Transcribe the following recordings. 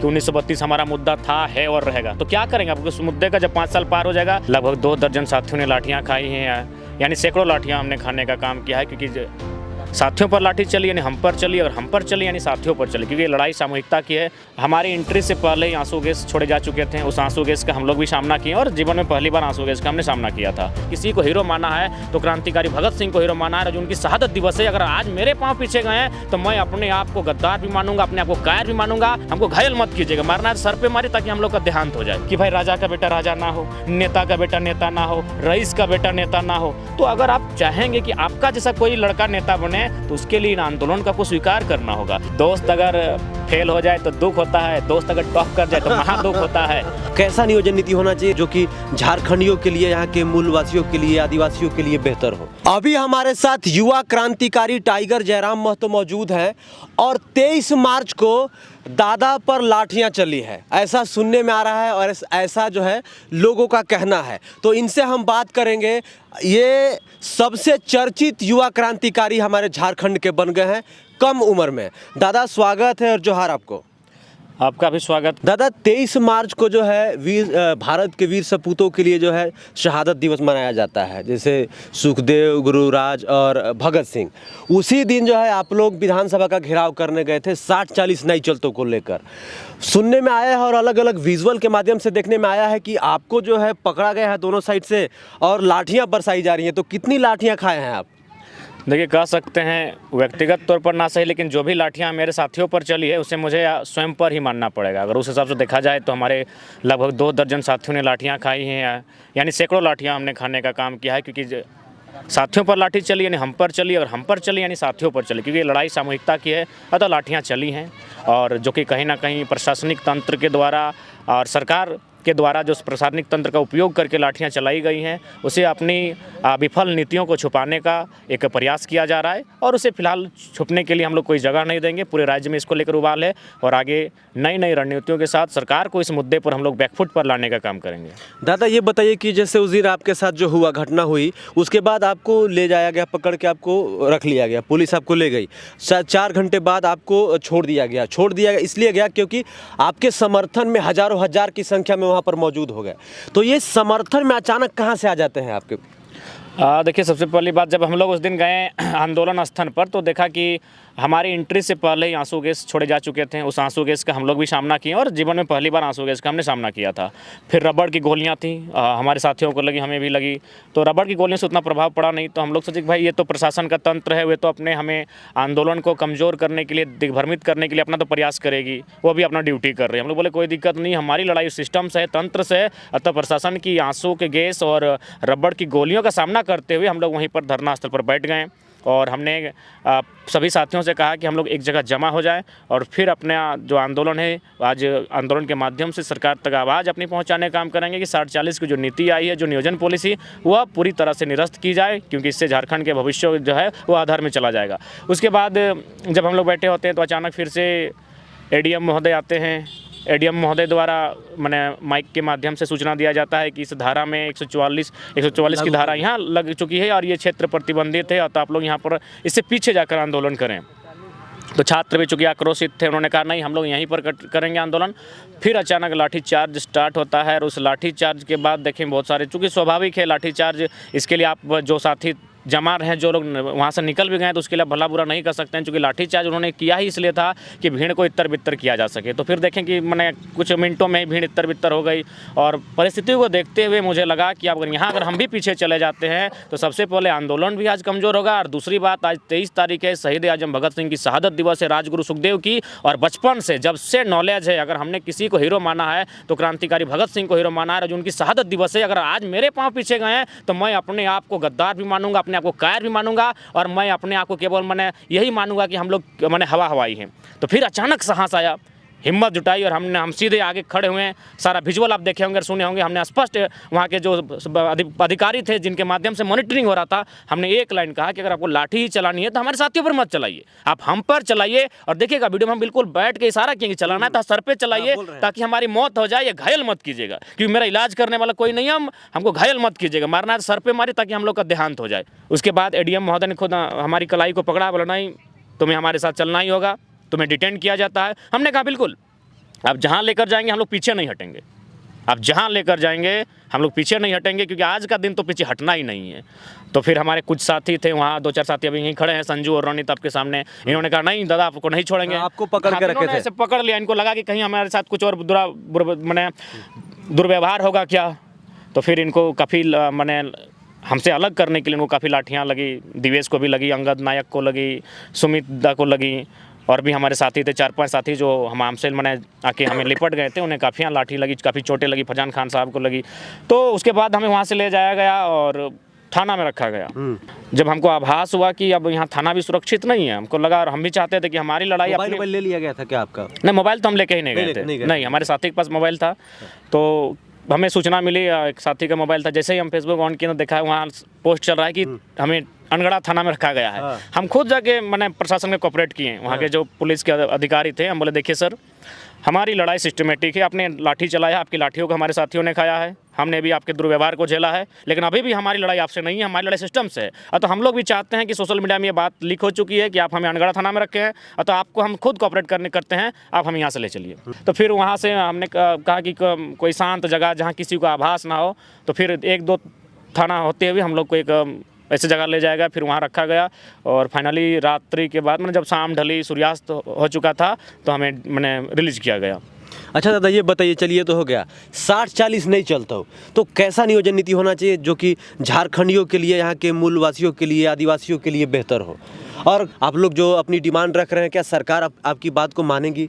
कि 1932 हमारा मुद्दा था, है और रहेगा। तो क्या करेंगे? आपको उस मुद्दे का जब 5 साल पार हो जाएगा, लगभग 2 दर्जन साथियों ने लाठियाँ खाई हैं, यानी सैकड़ों लाठियाँ हमने खाने का काम किया है, क्योंकि साथियों पर लाठी चली यानी हम पर चली, और हम पर चली यानी साथियों पर चली, क्योंकि ये लड़ाई सामूहिकता की है। हमारी एंट्री से पहले ही आंसू गैस छोड़े जा चुके थे, उस आंसू गैस का हम लोग भी सामना किए और जीवन में पहली बार आंसू गैस का हमने सामना किया था। किसी को हीरो माना है तो क्रांतिकारी भगत सिंह को हीरो माना है, जो उनकी शहादत दिवस है। अगर आज मेरे पाँव पीछे गए हैं तो मैं अपने आप को गद्दार भी मानूंगा, अपने आप को कायर भी मानूंगा। हमको घायल मत कीजिएगा, मारना है सर पे मारे ताकि हम लोग का देहांत हो जाए कि भाई राजा का बेटा राजा ना हो, नेता का बेटा नेता ना हो, रईस का बेटा नेता ना हो। तो अगर आप चाहेंगे कि आपका जैसा कोई लड़का नेता बने तो उसके लिए आंदोलन का आपको स्वीकार करना होगा। दोस्त अगर फेल हो जाए तो दुख होता है, दोस्त अगर टॉप कर जाए तो महा दुख होता है। कैसा नियोजन नीति होना चाहिए जो कि झारखंडियों के लिए, यहाँ के मूलवासियों के लिए, आदिवासियों के लिए बेहतर हो? अभी हमारे साथ युवा क्रांतिकारी टाइगर जयराम महतो मौजूद हैं और 23 मार्च को दादा पर लाठियां चली है, ऐसा सुनने में आ रहा है और ऐसा जो है लोगों का कहना है। तो इनसे हम बात करेंगे। ये सबसे चर्चित युवा क्रांतिकारी हमारे झारखंड के बन गए हैं कम उम्र में। दादा स्वागत है और जोहार आपको। आपका भी स्वागत। दादा 23 मार्च को जो है भारत के वीर सपूतों के लिए जो है शहादत दिवस मनाया जाता है, जैसे सुखदेव, गुरुराज और भगत सिंह। उसी दिन जो है आप लोग विधानसभा का घेराव करने गए थे 60-40 नई चलतों को लेकर। सुनने में आया है और अलग अलग विजुअल के माध्यम से देखने में आया है कि आपको जो है पकड़ा गया है दोनों साइड से और लाठियाँ बरसाई जा रही हैं। तो कितनी लाठियाँ खाए हैं आप? देखिए, कह सकते हैं व्यक्तिगत तौर पर ना सही, लेकिन जो भी लाठियाँ मेरे साथियों पर चली है उसे मुझे स्वयं पर ही मानना पड़ेगा। अगर उस हिसाब से देखा जाए तो हमारे लगभग 2 दर्जन साथियों ने लाठियाँ खाई हैं, यानी सैकड़ों लाठियाँ हमने खाने का काम किया है, क्योंकि साथियों पर लाठी चली यानी हम पर चली, और हम पर चली यानी साथियों पर चली, क्योंकि ये लड़ाई सामूहिकता की है। अतः लाठियाँ चली हैं, और जो कि कहीं ना कहीं प्रशासनिक तंत्र के द्वारा और सरकार के द्वारा जो प्रशासनिक तंत्र का उपयोग करके लाठियां चलाई गई हैं, उसे अपनी विफल नीतियों को छुपाने का एक प्रयास किया जा रहा है, और उसे फिलहाल छुपने के लिए हम लोग कोई जगह नहीं देंगे। पूरे राज्य में इसको लेकर उबाल है, और आगे नई नई रणनीतियों के साथ सरकार को इस मुद्दे पर हम लोग बैकफुट पर लाने का काम करेंगे। दादा ये बताइए कि जैसे उस दिन आपके साथ जो हुआ, घटना हुई, उसके बाद आपको ले जाया गया, पकड़ के आपको रख लिया गया, पुलिस आपको ले गई। 4 घंटे बाद आपको छोड़ दिया गया इसलिए गया क्योंकि आपके समर्थन में हजारों हजार की संख्या में वहाँ पर मौजूद हो गए। तो ये समर्थन में अचानक कहाँ से आ जाते हैं आपके? देखिए, सबसे पहली बात, जब हम लोग उस दिन गए आंदोलन स्थल पर तो देखा कि हमारी एंट्री से पहले ही आंसू गैस छोड़े जा चुके थे। उस आंसू गैस का हम लोग भी सामना किए, और जीवन में पहली बार आंसू गैस का हमने सामना किया था। फिर रबड़ की गोलियां थी, हमारे साथियों को लगी, हमें भी लगी। तो रबड़ की गोलियों से उतना प्रभाव पड़ा नहीं, तो हम लोग सोचे कि भाई ये तो प्रशासन का तंत्र है, वे तो अपने हमें आंदोलन को कमज़ोर करने के लिए, दिग्भ्रमित करने के लिए अपना तो प्रयास करेगी, वो भी अपना ड्यूटी कर रही है। हम लोग बोले कोई दिक्कत नहीं, हमारी लड़ाई सिस्टम से है, तंत्र से है। अतः प्रशासन की आंसू के गैस और रबड़ की गोलियों का सामना करते हुए हम लोग वहीं पर धरना स्थल पर बैठ गए, और हमने सभी साथियों से कहा कि हम लोग एक जगह जमा हो जाएं, और फिर अपना जो आंदोलन है, आज आंदोलन के माध्यम से सरकार तक आवाज़ अपनी पहुंचाने का काम करेंगे कि 60-40 की जो नीति आई है, जो नियोजन पॉलिसी, वह पूरी तरह से निरस्त की जाए, क्योंकि इससे झारखंड के भविष्य जो है वो आधार में चला जाएगा। उसके बाद जब हम लोग बैठे होते हैं तो अचानक फिर से एडीएम महोदय आते हैं। एडीएम महोदय द्वारा मैंने माइक के माध्यम से सूचना दिया जाता है कि इस धारा में 144 की धारा यहाँ लग चुकी है, और ये क्षेत्र प्रतिबंधित है, तो आप लोग यहाँ पर इससे पीछे जाकर आंदोलन करें। तो छात्र भी चूँकि आक्रोशित थे, उन्होंने कहा नहीं, हम लोग यहीं पर करेंगे आंदोलन। फिर अचानक लाठीचार्ज स्टार्ट होता है, और उस लाठीचार्ज के बाद देखें बहुत सारे, चूँकि स्वाभाविक है लाठीचार्ज, इसके लिए आप जो साथी जमा रहे हैं, जो लोग वहाँ से निकल भी गए तो उसके लिए भला बुरा नहीं कर सकते हैं, क्योंकि लाठीचार्ज उन्होंने किया ही इसलिए था कि भीड़ को इतर बितर किया जा सके। तो फिर देखें कि मैंने कुछ मिनटों में ही भीड़ इतर बितर हो गई, और परिस्थितियों को देखते हुए मुझे लगा कि अगर हम भी पीछे चले जाते हैं तो सबसे पहले आंदोलन भी आज कमज़ोर होगा, और दूसरी बात, आज 23 तारीख है, शहीद आजम भगत सिंह की शहादत दिवस है, राजगुरु सुखदेव की। और बचपन से जब से नॉलेज है, अगर हमने किसी को हीरो माना है तो क्रांतिकारी भगत सिंह को हीरो माना है, जो उनकी शहादत दिवस है। अगर आज मेरे पाँव पीछे गए हैं तो मैं अपने आप को गद्दार भी मानूंगा, अपने आप को कायर भी मानूंगा, और मैं अपने आप को केवल मैंने यही मानूंगा कि हम लोग मैंने हवाई हैं। तो फिर अचानक साहस आया, हिम्मत जुटाई, और हम सीधे आगे खड़े हुए हैं। सारा विजुअल आप देखे होंगे, सुने होंगे, हमने स्पष्ट वहाँ के जो अधिकारी थे जिनके माध्यम से मॉनिटरिंग हो रहा था, हमने एक लाइन कहा कि अगर आपको लाठी ही चलानी है तो हमारे साथियों पर मत चलाइए, आप हम पर चलाइए। और देखिएगा वीडियो में हम बिल्कुल बैठ के इशारा किए कि चलाना था सर पे चलाइए, ताकि हमारी मौत हो जाए, ये घायल मत कीजिएगा, क्योंकि मेरा इलाज करने वाला कोई नहीं है, हमको घायल मत कीजिएगा, मारना है सर पे मारे ताकि हम लोग का देहांत हो जाए। उसके बाद एडीएम महोदय ने खुद हमारी कलाई को पकड़ा, बोला नहीं तुम्हें हमारे साथ चलना ही होगा, तुम्हें डिटेन किया जाता है। हमने कहा बिल्कुल, आप जहाँ लेकर जाएंगे हम लोग पीछे नहीं हटेंगे, आप जहाँ लेकर जाएंगे हम लोग पीछे नहीं हटेंगे, क्योंकि आज का दिन तो पीछे हटना ही नहीं है। तो फिर हमारे कुछ साथी थे वहाँ, 2-4 साथी अभी यहीं खड़े हैं, संजू और रोनित आपके सामने, इन्होंने कहा नहीं दादा आपको नहीं छोड़ेंगे। आपको पकड़ के रखे थे? ऐसे पकड़ लिया, इनको लगा कि कहीं हमारे साथ कुछ और मैंने दुर्व्यवहार होगा क्या। तो फिर इनको काफ़ी मैंने हमसे अलग करने के लिए इनको काफ़ी लाठियाँ लगी, दिवेश को भी लगी, अंगद नायक को लगी, सुमित दा को लगी, और भी हमारे साथी थे 4-5 साथी जो हमसे मैंने आके हमें लिपट गए थे, उन्हें काफ़ी लाठी लगी, काफ़ी चोटें लगी, फजान खान साहब को लगी। तो उसके बाद हमें वहाँ से ले जाया गया और थाना में रखा गया। जब हमको आभास हुआ कि अब यहाँ थाना भी सुरक्षित नहीं है, हमको लगा, और हम भी चाहते थे कि हमारी लड़ाई अपनी। मोबाइल ले लिया गया था क्या आपका? नहीं, मोबाइल तो हम लेके ही नहीं गए थे, नहीं, हमारे साथी के पास मोबाइल था। तो हमें सूचना मिली, एक साथी का मोबाइल था, जैसे ही हम फेसबुक ऑन किए तो देखा वहाँ पोस्ट चल रहा है कि हमें अनगढ़ा थाना में रखा गया है। हम खुद जाके मैंने प्रशासन में कोऑपरेट किए, वहाँ के जो पुलिस के अधिकारी थे, हम बोले देखिए सर हमारी लड़ाई सिस्टमेटिक है, आपने लाठी चलाया, आपकी लाठियों को हमारे साथियों ने खाया है, हमने भी आपके दुर्व्यवहार को झेला है, लेकिन अभी भी हमारी लड़ाई आपसे नहीं है, हमारी लड़ाई सिस्टम से है। तो हम लोग भी चाहते हैं कि सोशल मीडिया में ये बात लीक हो चुकी है कि आप हमें अनगढ़ा थाना में रखे हैं, तो आपको हम खुद कोऑपरेट करते हैं, आप हमें यहाँ से ले चलिए। तो फिर वहाँ से हमने कहा कि कोई शांत जगह जहाँ किसी को आभास ना हो, तो फिर 1-2 थाना होते हुए हम लोग को एक ऐसी जगह ले जाएगा, फिर वहाँ रखा गया। और फाइनली रात्रि के बाद मैंने जब शाम ढली, सूर्यास्त हो चुका था, तो हमें मैंने रिलीज किया गया। अच्छा दादा ये बताइए, चलिए तो हो गया, 60-40 नहीं चलता हो तो कैसा नियोजन नीति होना चाहिए जो कि झारखंडियों के लिए, यहाँ के मूलवासियों के लिए, आदिवासियों के लिए बेहतर हो? और आप लोग जो अपनी डिमांड रख रहे हैं, क्या सरकार आपकी बात को मानेगी?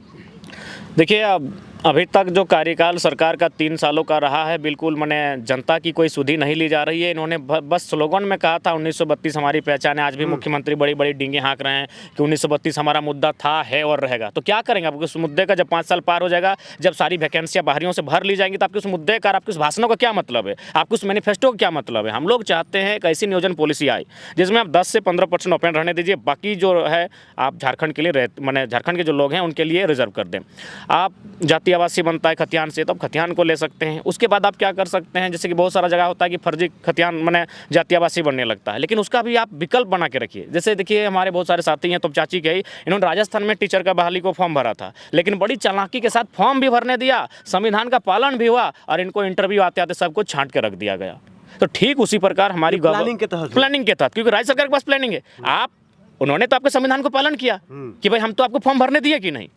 देखिए अभी तक जो कार्यकाल सरकार का 3 सालों का रहा है, बिल्कुल मैंने जनता की कोई सुधि नहीं ली जा रही है। इन्होंने बस स्लोगन में कहा था 1932 हमारी पहचान है। आज भी मुख्यमंत्री बड़ी बड़ी डींगे हाँक रहे हैं कि 1932 हमारा मुद्दा था, है और रहेगा। तो क्या करेंगे आप उस मुद्दे का? जब 5 साल पार हो जाएगा, जब सारी वैकेंसियाँ बाहरियों से भर ली जाएंगी, तो आपके उस मुद्दे का, आपके उस भाषणों का क्या मतलब है? आपके उस मैनिफेस्टो का क्या मतलब है? हम लोग चाहते हैं एक ऐसी नियोजन पॉलिसी आए जिसमें आप 10 से 15% ओपन रहने दीजिए, बाकी जो है आप झारखंड के लिए मैंने झारखंड के जो लोग हैं उनके लिए रिजर्व कर दें। आप जाति आवासी बनता है खतियान से, तो आप खतियान को ले सकते हैं। उसके बाद आप क्या कर सकते हैं, जैसे कि बहुत सारा जगह होता है कि फर्जी खतियान मैंने जाति आवासी बनने लगता है, लेकिन उसका भी आप विकल्प बना के रखिए। जैसे देखिए हमारे बहुत सारे साथी हैं, तो चाची के ही इन्होंने राजस्थान में टीचर का बहाली को फॉर्म भरा था, लेकिन बड़ी चालाकी के साथ फॉर्म भी भरने दिया, संविधान का पालन भी हुआ, और इनको इंटरव्यू आते आते सबको छांट के रख दिया गया। तो ठीक उसी प्रकार हमारी प्लानिंग के तहत, क्योंकि राज्य सरकार के पास प्लानिंग है। आप उन्होंने तो आपके संविधान को पालन किया कि भाई हम तो आपको फॉर्म भरने दिए कि नहीं,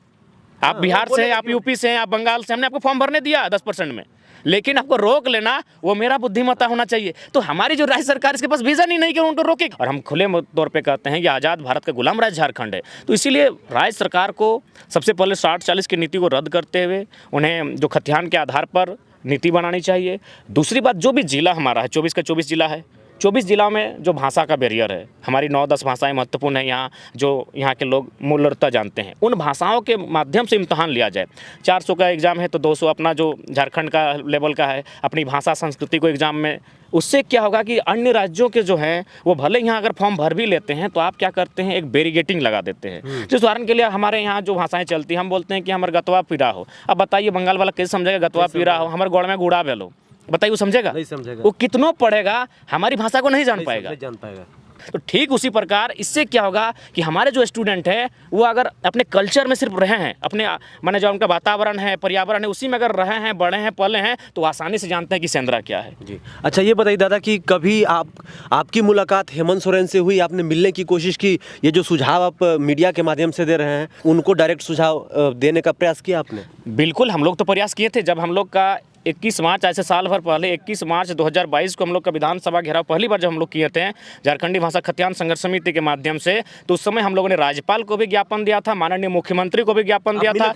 आप बिहार से हैं, आप यूपी से हैं, आप बंगाल से, हमने आपको फॉर्म भरने दिया 10% में, लेकिन आपको रोक लेना वो मेरा बुद्धिमत्ता होना चाहिए। तो हमारी जो राज्य सरकार इसके पास विजन ही नहीं कि उनको रोके। और हम खुले तौर पे कहते हैं कि आज़ाद भारत का गुलाम राज्य झारखंड है। तो इसीलिए राज्य सरकार को सबसे पहले 60-40 की नीति को रद्द करते हुए उन्हें जो खतियान के आधार पर नीति बनानी चाहिए। दूसरी बात, जो भी जिला हमारा है, 24 का 24 जिला है, 24 जिला में जो भाषा का बैरियर है, हमारी 9-10 भाषाएं महत्वपूर्ण है यहाँ, जो यहाँ के लोग मूलतः जानते हैं, उन भाषाओं के माध्यम से इम्तहान लिया जाए। 400 का एग्ज़ाम है तो 200 अपना जो झारखंड का लेवल का है, अपनी भाषा संस्कृति को एग्ज़ाम में। उससे क्या होगा कि अन्य राज्यों के जो हैं वो भले यहाँ अगर फॉर्म भर भी लेते हैं, तो आप क्या करते हैं, एक बैरिगेटिंग लगा देते हैं। जिस उदाहरण के लिए हमारे यहाँ जो भाषाएं चलती हैं, हम बोलते हैं कि हमारे गतवा पीरा हो। अब बताइए बंगाल वाला कैसे समझेगा गतवा पीरा हो? हमारे गोड़ में गुड़ा बेलो, बताइए वो समझेगा? नहीं समझेगा। वो कितनों पढ़ेगा, हमारी भाषा को नहीं जान पाएगा। तो ठीक उसी प्रकार इससे क्या होगा कि हमारे जो स्टूडेंट हैं वो अगर अपने कल्चर में सिर्फ रहे हैं, अपने माने जो उनका वातावरण है, पर्यावरण है, उसी में अगर रहे हैं, बड़े हैं, पले हैं, तो आसानी से जानते हैं कि सेंद्रा क्या है। जी अच्छा, ये बताइए दादा कि कभी आपकी मुलाकात हेमंत सोरेन से हुई? आपने मिलने की कोशिश की? ये जो सुझाव आप मीडिया के माध्यम से दे रहे हैं, उनको डायरेक्ट सुझाव देने का प्रयास किया आपने? बिल्कुल, हम लोग तो प्रयास किए थे। जब हम लोग का 21 मार्च, ऐसे साल भर पहले 21 मार्च 2022 को हम लोग का विधानसभा घेराव पहली बार जब हम लोग किए थे झारखंडी भाषा खतियान संघर्ष समिति के माध्यम से, तो उस समय हम लोगों ने राज्यपाल को भी ज्ञापन दिया था, माननीय मुख्यमंत्री को भी ज्ञापन दिया था,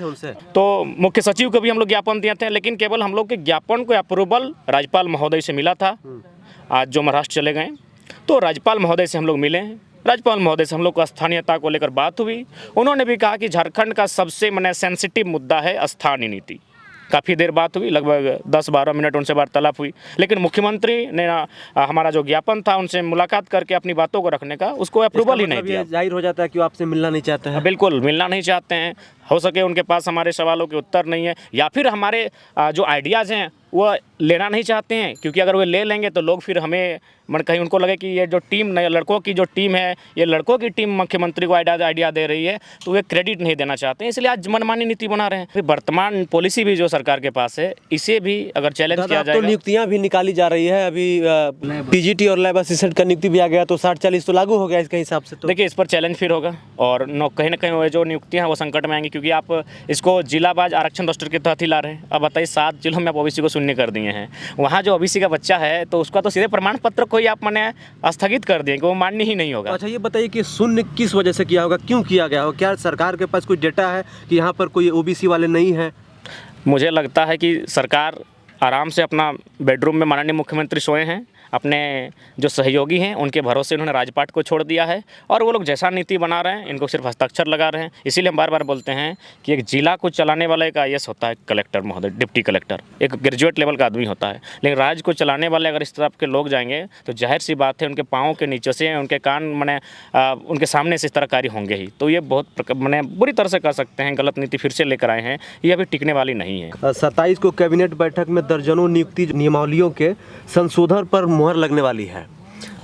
तो मुख्य सचिव को भी हम लोग ज्ञापन दिए थे, लेकिन केवल हम लोग के ज्ञापन को अप्रूवल राज्यपाल महोदय से मिला था। आज जो महाराष्ट्र चले गए, तो राज्यपाल महोदय से हम लोग मिले हैं। राज्यपाल महोदय से हम लोग को स्थानीयता को लेकर बात हुई। उन्होंने भी कहा कि झारखंड का सबसे सेंसिटिव मुद्दा है स्थानीय नीति। काफ़ी देर बात हुई, लगभग 10-12 मिनट उनसे वार्तालाप हुई, लेकिन मुख्यमंत्री ने हमारा जो ज्ञापन था उनसे मुलाकात करके अपनी बातों को रखने का, उसको अप्रूवल ही नहीं दिया। जाहिर हो जाता है कि वो आपसे मिलना नहीं चाहते हैं। बिल्कुल मिलना नहीं चाहते हैं। हो सके उनके पास हमारे सवालों के उत्तर नहीं है, या फिर हमारे जो आइडियाज़ हैं वो लेना नहीं चाहते हैं, क्योंकि अगर वे ले लेंगे तो लोग फिर हमें कहीं उनको लगे कि ये जो टीम नए लड़कों की जो टीम है, ये लड़कों की टीम मुख्यमंत्री को आइडिया दे रही है, तो वे क्रेडिट नहीं देना चाहते हैं, इसलिए आज मनमानी नीति बना रहे हैं। फिर वर्तमान पॉलिसी भी जो सरकार के पास है, इसे भी अगर चैलेंज किया तो जाएगा। नियुक्तियां भी निकाली जा रही है, अभी पीजीटी और लैब असिस्टेंट का नियुक्ति भी आ गया, तो 60-40 तो लागू हो गया इसके हिसाब से। तो देखिए, इस पर चैलेंज फिर होगा और कहीं ना कहीं वो जो नियुक्तियां हैं वो संकट में आएंगी, क्योंकि आप इसको जिलावाज आरक्षण रोस्टर के तहत ही ला रहे हैं। अब बताइए, 7 जिलों में आप ओबीसी को शून्य कर दिए हैं, वहाँ जो ओबीसी का बच्चा है तो उसका तो सीधे प्रमाण पत्र को ही आप मैंने स्थगित कर दिए कि वो मान्य ही नहीं होगा। अच्छा, ये बताइए कि शून्य किस वजह से किया होगा, क्यों किया गया होगा? क्या सरकार के पास कोई डेटा है कि यहाँ पर कोई ओबीसी वाले नहीं हैं? मुझे लगता है कि सरकार आराम से अपना बेडरूम में माननीय मुख्यमंत्री सोए हैं, अपने जो सहयोगी हैं उनके भरोसे उन्होंने राजपाट को छोड़ दिया है और वो लोग जैसा नीति बना रहे हैं, इनको सिर्फ हस्ताक्षर लगा रहे हैं। इसीलिए हम बार बार बोलते हैं कि एक जिला को चलाने वाला एक आईएएस होता है, कलेक्टर महोदय, डिप्टी कलेक्टर, एक ग्रेजुएट लेवल का आदमी होता है, लेकिन राज्य को चलाने वाले अगर इस तरह के लोग जाएंगे तो जाहिर सी बात है उनके पाँव के नीचे से, उनके कान उनके सामने से इस तरह कार्य होंगे ही। तो ये बहुत बुरी तरह से कर सकते हैं, गलत नीति फिर से लेकर आए हैं, ये अभी टिकने वाली नहीं है। 27 को कैबिनेट बैठक में दर्जनों नियुक्ति नियमावलियों के संशोधन पर मुहर लगने वाली है।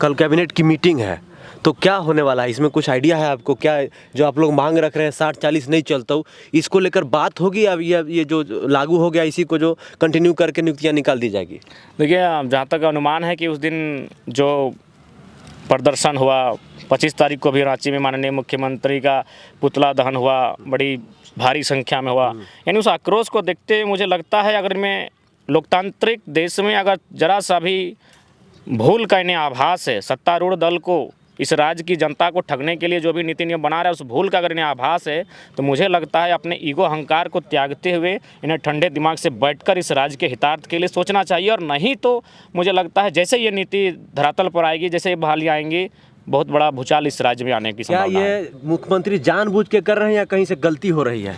कल कैबिनेट की मीटिंग है, तो क्या होने वाला है, इसमें कुछ आइडिया है आपको? क्या जो आप लोग मांग रख रहे हैं 60-40 नहीं चलता हो, इसको लेकर बात होगी? अब ये जो लागू हो गया इसी को जो कंटिन्यू करके नियुक्तियां निकाल दी जाएगी? देखिए, जहाँ तक अनुमान है कि उस दिन जो प्रदर्शन हुआ 25 तारीख को भी रांची में माननीय मुख्यमंत्री का पुतला दहन हुआ, बड़ी भारी संख्या में हुआ, यानी उस आक्रोश को देखते हुए मुझे लगता है अगर में लोकतांत्रिक देश में अगर जरा सा भी भूल का इन्हें आभास है, सत्तारूढ़ दल को इस राज्य की जनता को ठगने के लिए जो भी नीति नियम बना रहा है उस भूल का अगर इन्हें आभास है, तो मुझे लगता है अपने ईगो अहंकार को त्यागते हुए इन्हें ठंडे दिमाग से बैठकर इस राज्य के हितार्थ के लिए सोचना चाहिए। और नहीं तो मुझे लगता है जैसे ये नीति धरातल पर आएगी, जैसे ये बहालियाँ आएंगी, बहुत बड़ा भूचाल इस राज्य में आने की संभावना है। क्या ये मुख्यमंत्री जानबूझ के कर रहे हैं या कहीं से गलती हो रही है?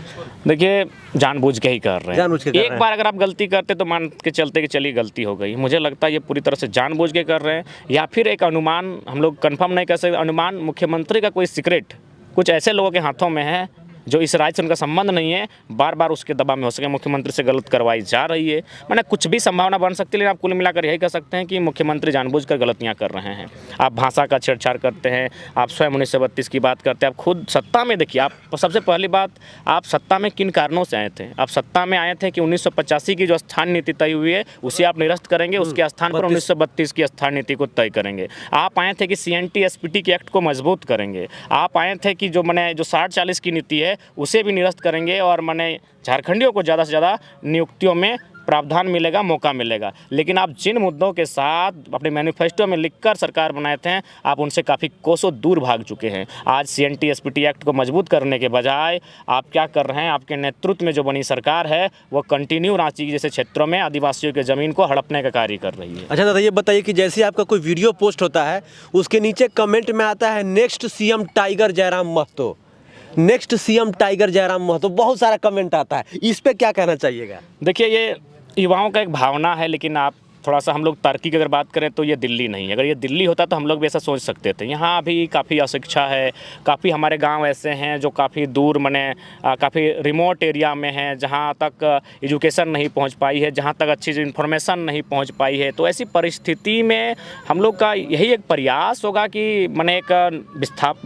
देखिए, जानबूझ के ही कर रहे जानबूझ के हैं। कर एक रहे हैं। बार अगर आप गलती करते तो मान के चलते कि चलिए गलती हो गई, मुझे लगता है ये पूरी तरह से जानबूझ के कर रहे हैं, या फिर एक अनुमान, हम लोग कंफर्म नहीं कर सकते, अनुमान मुख्यमंत्री का कोई सीक्रेट कुछ ऐसे लोगों के हाथों में है जो इस राज्य से उनका संबंध नहीं है, बार बार उसके दबाव में हो सके मुख्यमंत्री से गलत करवाई जा रही है। मैंने कुछ भी संभावना बन सकती है, लेकिन आप कुल मिलाकर यही कह सकते हैं कि मुख्यमंत्री जानबूझकर गलतियां कर रहे हैं। आप भाषा का छेड़छाड़ करते हैं, आप स्वयं 1932 की बात करते हैं, आप खुद सत्ता में देखिए, आप सबसे पहली बात, आप सत्ता में किन कारणों से आए थे? आप सत्ता में आए थे कि 1985 की जो स्थान नीति तय हुई है उसे आप निरस्त करेंगे, उसके स्थान पर 1932 की स्थान नीति को तय करेंगे। आप आए थे कि CNT SPT के एक्ट को मजबूत करेंगे। आप आए थे कि जो 60-40 की नीति है उसे भी निरस्त करेंगे और झारखंडियों को ज़्यादा से ज़्यादा नियुक्तियों में प्रावधान मिलेगा, मौका मिलेगा। लेकिन आप जिन मुद्दों के साथ अपने मैनिफेस्टो में लिखकर सरकार बनाए थे, आप उनसे काफ़ी कोसों दूर भाग चुके हैं। आज CNT SPT एक्ट को मजबूत करने के बजाय आप क्या कर रहे हैं? आपके नेतृत्व में जो बनी सरकार है वो कंटिन्यू रांची जैसे क्षेत्रों में आदिवासियों की ज़मीन को हड़पने का कार्य कर रही है। अच्छा दादा, ये बताइए कि जैसे आपका कोई वीडियो पोस्ट होता है उसके नीचे कमेंट में आता है next CM tiger Jairam Mahato, next CM tiger Jairam Mahato, बहुत सारा कमेंट आता है, इस पे क्या कहना चाहिएगा? देखिए, ये युवाओं का एक भावना है, लेकिन आप थोड़ा सा हम लोग तार्किक अगर बात करें तो ये दिल्ली नहीं है। अगर ये दिल्ली होता तो हम लोग भी ऐसा सोच सकते थे। यहाँ भी काफ़ी अशिक्षा है, काफ़ी हमारे गांव ऐसे हैं जो काफ़ी दूर काफ़ी रिमोट एरिया में हैं, जहाँ तक एजुकेशन नहीं पहुँच पाई है, जहाँ तक अच्छी इन्फॉर्मेशन नहीं पहुँच पाई है। तो ऐसी परिस्थिति में हम लोग का यही एक प्रयास होगा कि एक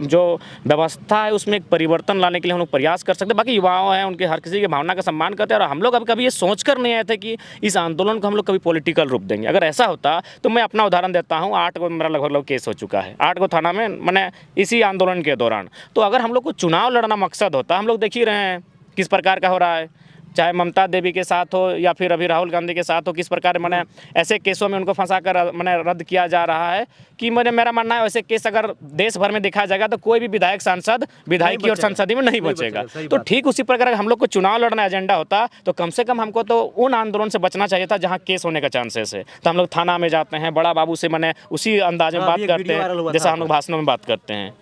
जो व्यवस्था है उसमें एक परिवर्तन लाने के लिए हम लोग प्रयास कर सकते हैं। बाकी युवाओं हैं, उनके हर किसी की भावना का सम्मान करते हैं और हम लोग अब कभी ये सोच कर नहीं आए थे कि इस आंदोलन को हम लोग कभी पॉलिटिकल रूप देंगे। अगर ऐसा होता तो मैं अपना उदाहरण देता हूँ, 8 गो मेरा लगभग केस हो चुका है, 8 गो थाना में इसी आंदोलन के दौरान। तो अगर हम लोग को चुनाव लड़ना मकसद होता, हम लोग देख ही रहे हैं किस प्रकार का हो रहा है, चाहे ममता देवी के साथ हो या फिर अभी राहुल गांधी के साथ हो, किस प्रकार ऐसे केसों में उनको फंसा कर रद्द किया जा रहा है कि मेरा मानना है वैसे केस अगर देश भर में दिखाया जाएगा तो कोई भी विधायक सांसद विधायकी और संसदीय में नहीं बचेगा। तो ठीक उसी प्रकार हम लोग को चुनाव लड़ना एजेंडा होता तो कम से कम हमको तो उन आंदोलन से बचना चाहिए था जहाँ केस होने का चांसेस है। तो हम लोग थाना में जाते हैं, बड़ा बाबू से उसी अंदाज में बात करते हैं जैसा हम लोग भाषणों में बात करते हैं।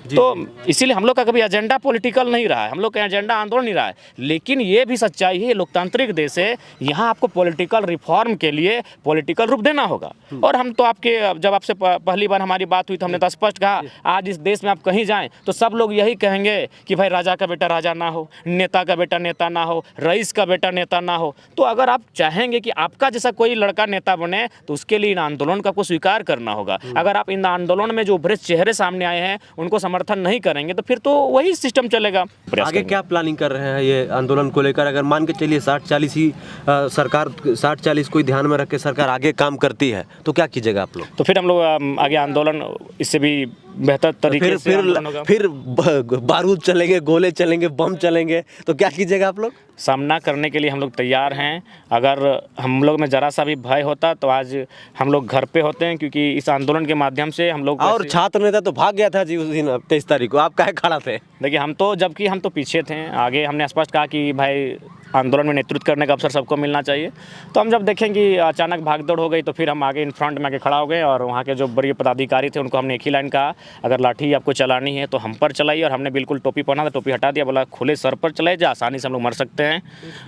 तो इसीलिए हम लोग का कभी एजेंडा पॉलिटिकल नहीं रहा है, हम लोग का एजेंडा आंदोलन नहीं रहा है। लेकिन ये भी सच्चाई है, लोकतांत्रिक देश है, यहाँ आपको पॉलिटिकल रिफॉर्म के लिए पॉलिटिकल रूप देना होगा। और हम तो आपके जब आपसे पहली बार हमारी बात हुई तो हमने तो स्पष्ट कहा, आज इस देश में आप कहीं जाएं तो सब लोग यही कहेंगे कि भाई राजा का बेटा राजा ना हो, नेता का बेटा नेता ना हो, रईस का बेटा नेता ना हो। तो अगर आप चाहेंगे कि आपका जैसा कोई लड़का नेता बने तो उसके लिए इन आंदोलन का को स्वीकार करना होगा। अगर आप इन आंदोलन में जो उभरे चेहरे सामने आए हैं उनको समर्थन नहीं करेंगे तो फिर तो वही सिस्टम चलेगा। आगे क्या प्लानिंग कर रहे हैं ये आंदोलन को लेकर? अगर मान के चलिए 60-40 ही सरकार 60-40 को ध्यान में रख के सरकार आगे काम करती है तो क्या कीजिएगा आप लोग? तो फिर हम लोग आगे आंदोलन इससे भी बेहतर तरीके से फिर बारूद चलेंगे, गोले चलेंगे, बम चलेंगे तो क्या कीजिएगा आप लोग? सामना करने के लिए हम लोग तैयार हैं। अगर हम लोग में ज़रा सा भी भय होता तो आज हम लोग घर पे होते हैं, क्योंकि इस आंदोलन के माध्यम से हम लोग और छात्र नेता तो भाग गया था जी उस दिन 23 तारीख को, आप काहे खड़ा थे? देखिए हम तो जबकि हम तो पीछे थे, आगे हमने स्पष्ट कहा कि भाई आंदोलन में नेतृत्व करने का अवसर सबको मिलना चाहिए। तो हम जब देखें कि अचानक भागदौड़ हो गई तो फिर हम आगे इन फ्रंट में आके खड़ा हो गए और वहाँ के जो बड़े पदाधिकारी थे उनको हमने एक ही लाइन कहा, अगर लाठी आपको चलानी है तो हम पर चलाइए। और हमने बिल्कुल टोपी पहना था, टोपी हटा दिया, बोला खुले सर पर चलाइए, जो आसानी से हम लोग मर सकते हैं।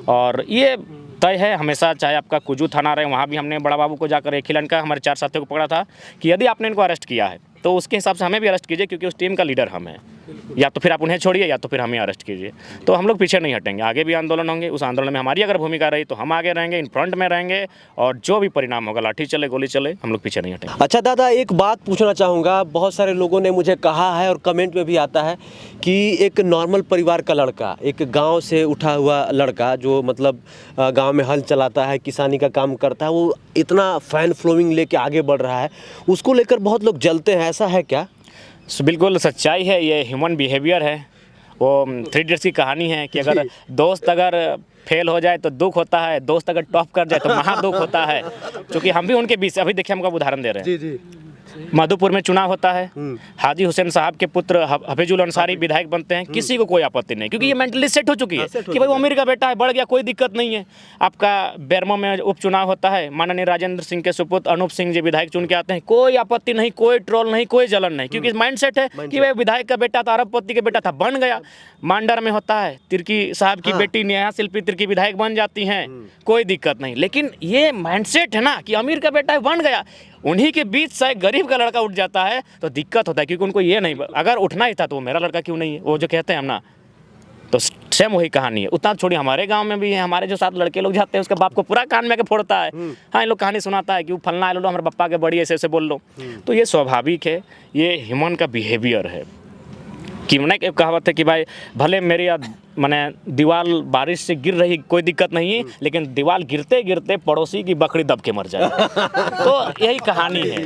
और ये तय है हमेशा, चाहे आपका कुजू थाना रहे, वहाँ भी हमने बड़ा बाबू को जाकर एक ही लाइन का हमारे 4 साथियों को पकड़ा था कि यदि आपने इनको अरेस्ट किया है तो उसके हिसाब से हमें भी अरेस्ट कीजिए, क्योंकि उस टीम का लीडर हम हैं। या तो फिर आप उन्हें छोड़िए या तो फिर हमें अरेस्ट कीजिए। तो हम लोग पीछे नहीं हटेंगे, आगे भी आंदोलन होंगे। उस आंदोलन में हमारी अगर भूमिका रही तो हम आगे रहेंगे, इन फ्रंट में रहेंगे, और जो भी परिणाम होगा, लाठी चले गोली चले, हम लोग पीछे नहीं हटेंगे। अच्छा दादा, एक बात पूछना चाहूँगा, बहुत सारे लोगों ने मुझे कहा है और कमेंट में भी आता है कि एक नॉर्मल परिवार का लड़का, एक गांव से उठा हुआ लड़का जो मतलब गांव में हल चलाता है, किसानी का काम करता है, वो इतना फैन फॉलोइंग लेके आगे बढ़ रहा है, उसको लेकर बहुत लोग जलते हैं, ऐसा है क्या? बिल्कुल सच्चाई है, ये ह्यूमन बिहेवियर है। वो 3 इडियट्स की कहानी है कि अगर दोस्त अगर फेल हो जाए तो दुख होता है, दोस्त अगर टॉप कर जाए तो महा दुख होता है। क्योंकि हम भी उनके बीच, अभी देखिए हम आपको उदाहरण दे रहे हैं। जी। मधुपुर में चुनाव होता है, हाजी हुसैन साहब के पुत्र हफीजुल अंसारी विधायक बनते हैं, किसी को कोई आपत्ति नहीं, क्योंकि ये मेंटली सेट हो चुकी है कि भाई वो अमीर का बेटा है, बढ़ गया, कोई दिक्कत नहीं है। आपका बेरमो में उपचुनाव होता है, माननीय राजेंद्र सिंह के सुपुत्र अनूप सिंह जी विधायक चुन के आते हैं, कोई आपत्ति नहीं, कोई ट्रोल नहीं, कोई जलन नहीं, क्योंकि माइंड सेट है कि भाई विधायक का बेटा था, अरबपति के बेटा था, बन गया। मांडर में होता है, तिर्की साहब की बेटी नेहा शिल्पी तिर्की विधायक बन जाती हैं, कोई दिक्कत नहीं। लेकिन ये माइंडसेट है ना कि अमीर का बेटा है, बन गया, उन्हीं के बीच से गरीब का लड़का उठ जाता है तो दिक्कत होता है। क्योंकि उनको ये नहीं, अगर उठना ही था तो वो मेरा लड़का क्यों नहीं है, वो जो कहते हैं हम ना, तो सेम वही कहानी है। उतना छोड़ी हमारे गांव में भी है, हमारे जो 7 लड़के लोग जाते हैं उसके बाप को पूरा कान में के फोड़ता है। हाँ, इन लोग कहानी सुनाता है कि वो फलना है, लो हमारे पप्पा के बड़ी ऐसे ऐसे बोल लो। तो ये स्वाभाविक है, ये ह्यूमन का बिहेवियर है। कि मैंने एक कहावत है कि भाई भले मेरी मैंने दीवार बारिश से गिर रही कोई दिक्कत नहीं है, लेकिन दीवार गिरते गिरते पड़ोसी की बकरी दब के मर जाए। तो यही कहानी है,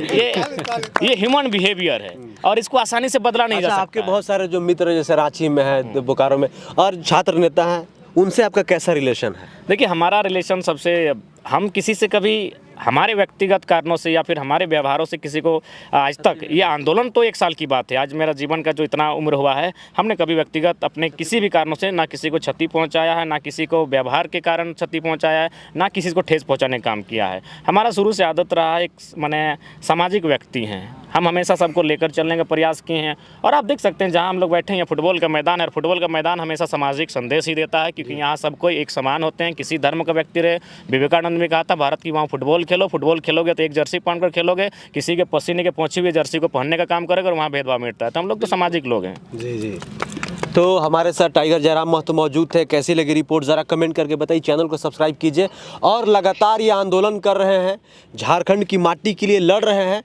ये ह्यूमन बिहेवियर है और इसको आसानी से बदला नहीं जा सकता। आपके बहुत सारे जो मित्र जैसे रांची में है, बोकारो में, और छात्र नेता हैं, उनसे आपका कैसा रिलेशन है? देखिए हमारा रिलेशन सबसे, हम किसी से कभी हमारे व्यक्तिगत कारणों से या फिर हमारे व्यवहारों से किसी को आज तक, ये आंदोलन तो 1 साल की बात है, आज मेरा जीवन का जो इतना उम्र हुआ है, हमने कभी व्यक्तिगत अपने किसी भी कारणों से ना किसी को क्षति पहुंचाया है, ना किसी को व्यवहार के कारण क्षति पहुंचाया है, ना किसी को ठेस पहुंचाने का काम किया है। हमारा शुरू से आदत रहा है, एक माने सामाजिक व्यक्ति हैं हम, हमेशा सबको लेकर चलने का प्रयास किए हैं। और आप देख सकते हैं जहाँ हम लोग बैठे हैं, फुटबॉल का मैदान है, और फुटबॉल का मैदान हमेशा सामाजिक संदेश ही देता है, क्योंकि यहाँ सब कोई एक समान होते हैं, किसी धर्म का व्यक्ति रहे। विवेकानंद ने कहा था भारत की वहाँ फुटबॉल खेलो, फुटबॉल खेलोगे तो एक जर्सी पहनकर खेलोगे, किसी के पसीने के पहुंची हुई जर्सी को पहनने का काम करेगा और वहाँ भेदभाव मिटता है। तो हम लोग तो सामाजिक लोग हैं। जी जी। तो हमारे साथ टाइगर जयराम महतो मौजूद थे। कैसी लगी रिपोर्ट ज़रा कमेंट करके बताइए, चैनल को सब्सक्राइब कीजिए। और लगातार ये आंदोलन कर रहे हैं, झारखंड की माटी के लिए लड़ रहे हैं।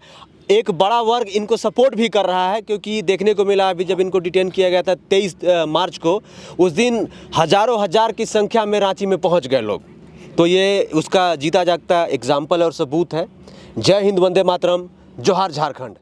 एक बड़ा वर्ग इनको सपोर्ट भी कर रहा है, क्योंकि देखने को मिला अभी जब इनको डिटेन किया गया था 23 मार्च को, उस दिन हज़ारों हज़ार की संख्या में रांची में पहुंच गए लोग। तो ये उसका जीता जागता एग्जाम्पल और सबूत है। जय हिंद, वंदे मातरम, जोहार झारखंड।